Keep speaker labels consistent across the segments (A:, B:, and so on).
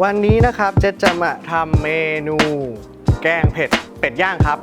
A: วันนี้นะครับเจ๊จะมาทำเมนูแกงเผ็ดเป็ดย่างครับ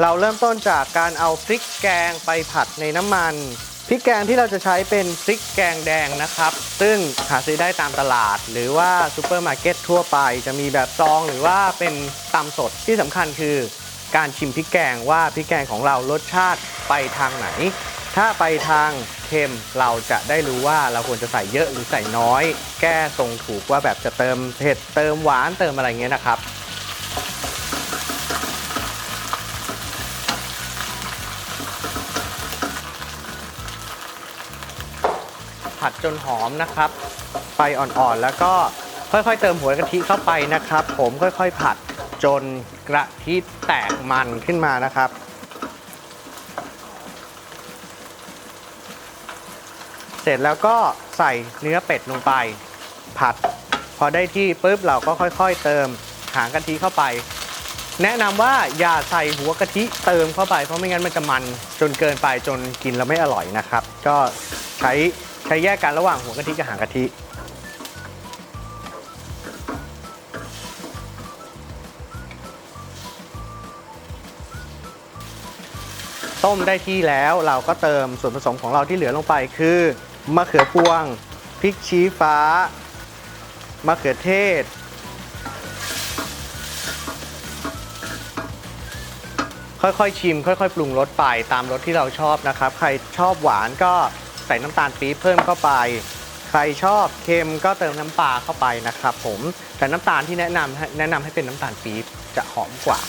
A: เราเริ่มต้นจากการเอาพริกแกงไปผัดในน้ำมันพริกแกงที่เราจะใช้เป็นพริกแกงแดงนะครับซึ่งหาซื้อได้ตามตลาดหรือว่าซูเปอร์มาร์เก็ตทั่วไปจะมีแบบซองหรือว่าเป็นตำสดที่สำคัญคือการชิมพริกแกงว่าพริกแกงของเรารสชาติไปทางไหนถ้าไปทางเค็มเราจะได้รู้ว่าเราควรจะใส่เยอะหรือใส่น้อยแก้ทรงถูกว่าแบบจะเติมเผ็ดเติมหวานเติมอะไรเงี้ยนะครับผัดจนหอมนะครับไฟอ่อนๆแล้วก็ค่อยๆเติมหัวกะทิเข้าไปนะครับผมค่อยๆผัดจนกะทิแตกมันขึ้นมานะครับเสร็จแล้วก็ใส่เนื้อเป็ดลงไปผัดพอได้ที่ปุ๊บเราก็ค่อยๆเติมหางกะทิเข้าไปแนะนำว่าอย่าใส่หัวกะทิเติมเข้าไปเพราะไม่งั้นมันจะมันจนเกินไปจนกินแล้วไม่อร่อยนะครับก็ใช้แยกกันระหว่างหัวกะทิกับหางกะทิต้มได้ที่แล้วเราก็เติมส่วนผสมของเราที่เหลือลงไปคือมะเขือพวงพริกชี้ฟ้ามะเขือเทศค่อยๆชิมค่อยๆปรุงรสไปตามรสที่เราชอบนะครับใครชอบหวานก็ใส่น้ำตาลปี๊บเพิ่มเข้าไปใครชอบเค็มก็เติมน้ำปลาเข้าไปนะครับผมแต่น้ำตาลที่แนะนำให้เป็นน้ำตาลปี๊บจะหอมกว่า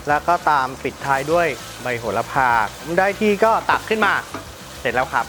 A: แล้วก็ตามปิดท้ายด้วยใบโหระพาได้ที่ก็ตักขึ้นมาเสร็จแล้วครับ